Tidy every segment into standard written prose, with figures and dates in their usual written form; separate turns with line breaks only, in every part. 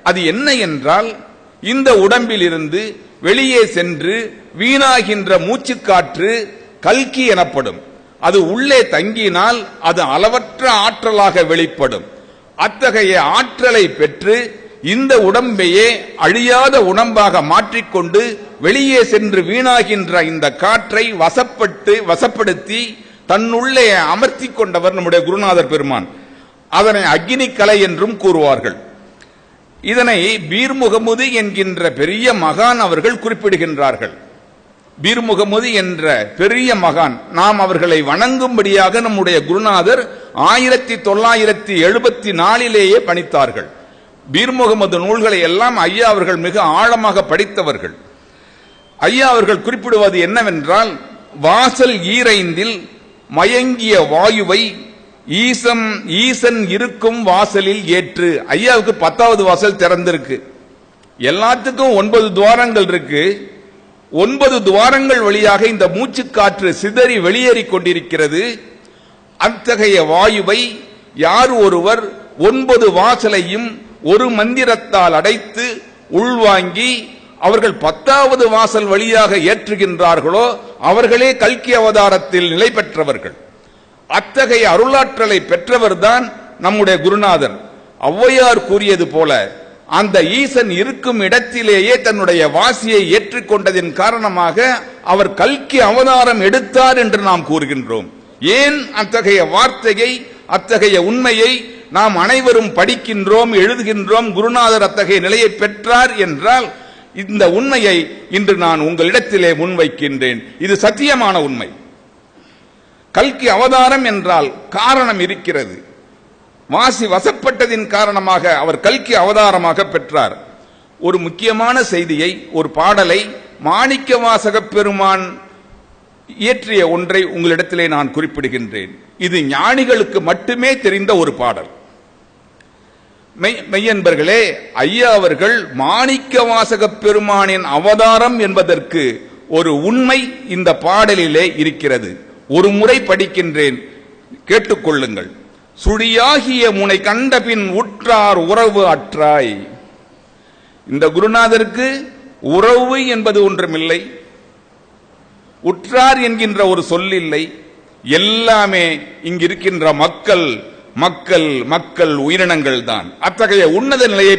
அது என்ன என்றால், இந்த உடம்பில் இருந்து வெளியே சென்று வீணாகின்ற மூச்சுக்காற்று கல்கி எனப்படும். அது உள்ளே தங்கினால் அது அளவற்ற ஆற்றலாக வெளிப்படும். அத்தகைய ஆற்றலை பெற்று இந்த உடம்பையே அழியாத உடம்பாக மாற்றிக்கொண்டு வெளியே சென்று வீணாகின்ற இந்த காற்றை வசப்படுத்தி தன்னுள்ளே அமர்த்தி கொண்டவர் நம்முடைய குருநாதர் பெருமான். அதனை அக்னி கலை என்றும் கூறுவார்கள். இதனை பீர்முகமுது என்கின்ற பெரிய மகான் அவர்கள் குறிப்பிடுகின்றார்கள். பீர்முகமுது என்ற பெரிய மகான், நாம் அவர்களை வணங்கும்படியாக நம்முடைய குருநாதர் 1974 பணித்தார்கள். பீர்முகமது நூல்களை எல்லாம் ஐயா அவர்கள் மிக ஆழமாக படித்தவர்கள். ஐயா அவர்கள் குறிப்பிடுவது என்னவென்றால், வாசல் ஈரைந்தில் மயங்கிய வாயுவை ஈசன் இருக்கும் வாசலில் ஏற்று. ஐயாவுக்கு 10வது வாசல் திறந்திருக்கு. எல்லாத்துக்கும் 9 துவாரங்கள் இருக்கு. 9 துவாரங்கள் வழியாக இந்த மூச்சு காற்று சிதறி வெளியேறிக் கொண்டிருக்கிறது. அத்தகைய வாயுவை யார் ஒருவர் 9 வாசலையும் ஒரு மந்திரத்தால் அடைத்து உள்வாங்கி அவர்கள் 10வது வாசல் வழியாக ஏற்றுகின்றார்களோ அவர்களே கல்கி அவதாரத்தில் நிலை பெற்றவர்கள். அத்தகைய அருளாற்றலை பெற்றவர்தான் நம்முடைய குருநாதர். ஔவையார் கூறியது போல, அந்த ஈசன் இருக்கும் இடத்திலேயே தன்னுடைய வாசியை ஏற்றுக்கொண்டதின் காரணமாக அவர் கல்கி அவதாரம் எடுத்தார் என்று நாம் கூறுகின்றோம். ஏன் அத்தகைய வார்த்தையை, அத்தகைய உண்மையை நாம் அனைவரும் படிக்கின்றோம், எழுதுகின்றோம்? குருநாதர் அத்தகைய நிலையை பெற்றார் என்றால் இந்த உண்மையை இன்று நான் உங்களிடத்திலே முன்வைக்கின்றேன். இது சத்தியமான உண்மை. கல்கி அவதாரம் என்றால் காரணம் இருக்கிறது. வாசி வசப்பட்டதின் காரணமாக அவர் கல்கி அவதாரமாக பெற்றார். ஒரு முக்கியமான செய்தியை, ஒரு பாடலை மாணிக்க வாசக பெருமான் இயற்றிய ஒன்றை உங்களிடத்திலே நான் குறிப்பிடுகின்றேன். இது ஞானிகளுக்கு மட்டுமே தெரிந்த ஒரு பாடல். மெய்யன்பர்களே, ஐயா அவர்கள் மாணிக்க வாசக பெருமானின் அவதாரம் என்பதற்கு ஒரு உண்மை இந்த பாடலிலே இருக்கிறது. ஒரு முறை படிக்கின்றேன், கேட்டுக்கொள்ளுங்கள். சுழியாகிய முனை கண்டபின் உற்றார் உறவு அற்றாய். இந்த குருநாதருக்கு உறவு என்பது ஒன்றுமில்லை, உற்றார் என்கின்ற ஒரு சொல்லில்லை. எல்லாமே இங்கிருக்கின்ற மக்கள் மக்கள் மக்கள் உயிரினங்கள் தான். அத்தகைய உன்னத நிலையை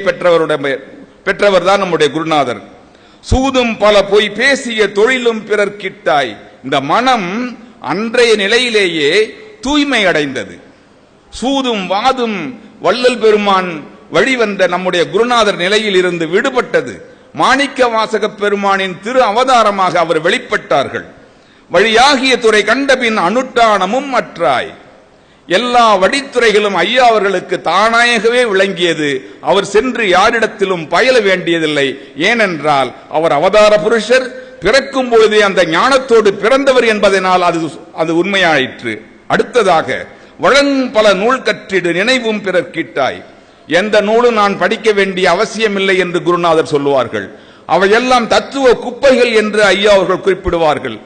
பெற்றவர் தான் நம்முடைய குருநாதர். சூதும் பல பொய் பேசிய தொழிலும் பிறர் கிட்டாய். இந்த மனம் அன்றைய நிலையிலேயே தூய்மை அடைந்தது. சூதும் வாதும் வள்ளல் பெருமான் வழிவந்த நம்முடைய குருநாதர் நிலையில் இருந்து விடுபட்டது. மாணிக்க வாசக பெருமானின் திரு அவதாரமாக அவர் வெளிப்பட்டார்கள். வழியாகிய துறை கண்டபின் அனுட்டானமும் அற்றாய். எல்லா வழித்துறைகளும் ஐயா அவர்களுக்கு தானாகவே விளங்கியது. அவர் சென்று யாரிடத்திலும் பயில வேண்டியதில்லை. ஏனென்றால் அவர் அவதார புருஷர், பிறக்கும் பொழுதே அந்த ஞானத்தோடு பிறந்தவர் என்பதனால் அது உண்மையாயிற்று. அடுத்ததாக, வழங்குபல நூல் கற்றிடு நினைவும் பிறர் கிட்டாய். எந்த நூலும் நான் படிக்க வேண்டிய அவசியமில்லை என்று குருநாதர் சொல்லுவார்கள். அவையெல்லாம் தத்துவ குப்பைகள் என்று ஐயா அவர்கள் குறிப்பிடுவார்கள்.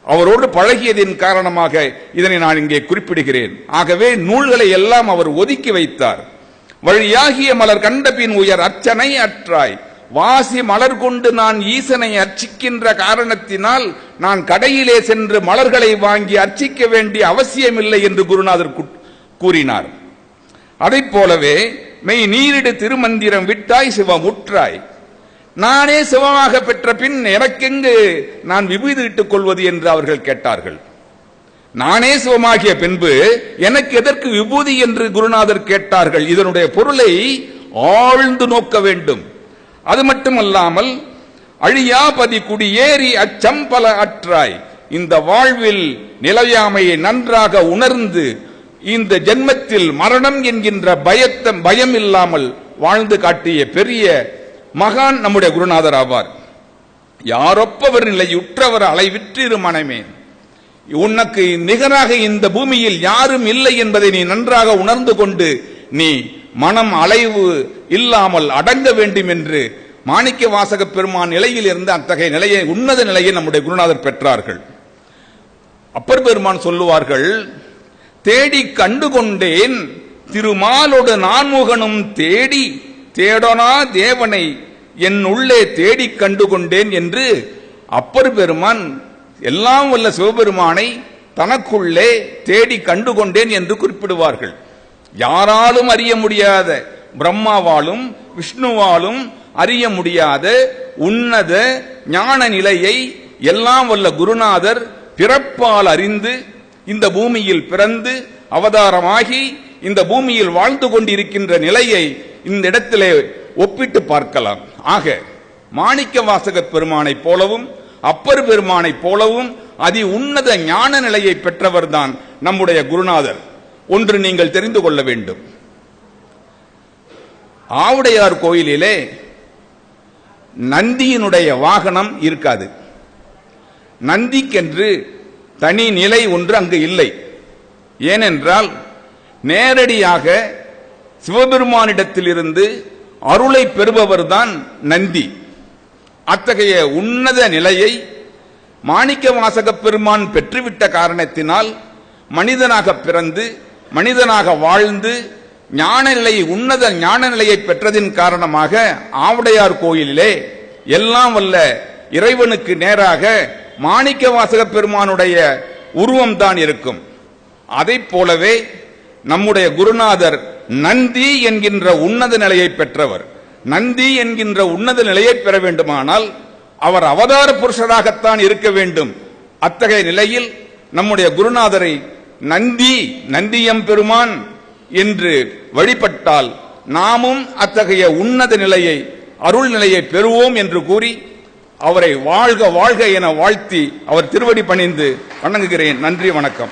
அவரோடு பழகியதின் காரணமாக இதனை நான் இங்கே குறிப்பிடுகிறேன். ஆகவே நூல்களை எல்லாம் அவர் ஒதுக்கி வைத்தார். வழியாகிய மலர் கண்டபின் உயர் அர்ச்சனை அற்றாய். வாசி மலர் கொண்டு நான் ஈசனை அர்ச்சிக்கின்ற காரணத்தினால் நான் கடையிலே சென்று மலர்களை வாங்கி அர்ச்சிக்க வேண்டிய அவசியமில்லை என்று குருநாதர் கூறினார். அதை போலவே மெய் நீரிடு திருமந்திரம் விட்டாய் சிவம் உற்றாய். நானே சிவமாக பெற்ற பின் எனக்கெங்கு நான் விபூதி இட்டுக் கொள்வது என்று அவர்கள் கேட்டார்கள். நானே சிவமாகிய பின்பு எனக்கு எதற்கு விபூதி என்று குருநாதர் கேட்டார்கள். இதனுடைய பொருளை ஆழ்ந்து நோக்க வேண்டும். அது மட்டுமல்லாமல், அழியாபதி குடியேறி அச்சம்பல அற்றாய். இந்த வாழ்வில் நிலையாமையை நன்றாக உணர்ந்து இந்த ஜென்மத்தில் மரணம் என்கின்ற பயம் இல்லாமல் வாழ்ந்து காட்டிய பெரிய மகான் நம்முடைய குருநாதர் ஆவார். யாரொப்பவர் நிலை உற்றவர் அலைவிற்றிரு மனமே. உனக்கு நிகராக இந்த பூமியில் யாரும் இல்லை என்பதை நீ நன்றாக உணர்ந்து கொண்டு நீ மனம் அலைவு இல்லாமல் அடங்க வேண்டும் என்று மாணிக்க வாசக பெருமான் நிலையில் இருந்து அத்தகைய நிலையை, உன்னத நிலையை நம்முடைய குருநாதர் பெற்றார்கள். அப்பர் பெருமான் சொல்லுவார்கள், தேடி கண்டுகொண்டேன் திருமாலோடு நான்முகனும் தேடி தேடனா தேவனை என் உள்ளே தேடிக் கண்டுகொண்டேன் என்று அப்பர் பெருமான் எல்லாம் வல்ல சிவபெருமானை தனக்குள்ளே தேடி கண்டுகொண்டேன் என்று குறிப்பிடுவார்கள். யாராலும் அறிய முடியாத, பிரம்மாவாலும் விஷ்ணுவாலும் அறிய முடியாத உன்னத ஞான நிலையை எல்லாம் வல்ல குருநாதர் பிறப்பால் அறிந்து இந்த பூமியில் பிறந்து அவதாரமாகி இந்த பூமியில் வாழ்ந்து கொண்டிருக்கின்ற நிலையை இந்த இடத்திலே ஒப்பிட்டு பார்க்கலாம். ஆக மாணிக்க வாசகப் பெருமானை போலவும் அப்பர் பெருமானை போலவும் அதி உன்னத ஞான நிலையை பெற்றவர்தான் நம்முடைய குருநாதர். ஒன்று நீங்கள் தெரிந்து கொள்ள வேண்டும். ஆவுடையார் கோயிலிலே நந்தியினுடைய வாகனம் இருக்காது. நந்திக்கென்று தனி நிலை ஒன்று அங்கு இல்லை. ஏனென்றால் நேரடியாக சிவபெருமானிடத்திலிருந்து அருளை பெறுபவர்தான் நந்தி. அத்தகைய உன்னத நிலையை மாணிக்க வாசகப் பெருமான் பெற்றுவிட்ட காரணத்தினால் மனிதனாக பிறந்து மனிதனாக வாழ்ந்து ஞான நிலையை, உன்னத ஞான நிலையை பெற்றதின் காரணமாக ஆவுடையார் கோயிலிலே எல்லாம் வல்ல இறைவனுக்கு நேராக மாணிக்க வாசகப் பெருமானுடைய உருவம் தான் இருக்கும். அதைப் போலவே நம்முடைய குருநாதர் நந்தி என்கின்ற உன்னத நிலையை பெற்றவர். நந்தி என்கின்ற உன்னத நிலையை பெற வேண்டுமானால் அவர் அவதார புருஷராகத்தான் இருக்க வேண்டும். அத்தகைய நிலையில் நம்முடைய குருநாதரை நந்தியம் பெருமான் என்று வழிபட்டால் நாமும் அத்தகைய உன்னத நிலையை, அருள் நிலையை பெறுவோம் என்று கூறி அவரை வாழ்க வாழ்க என வாழ்த்தி அவர் திருவடி பணிந்து வணங்குகிறேன். நன்றி, வணக்கம்.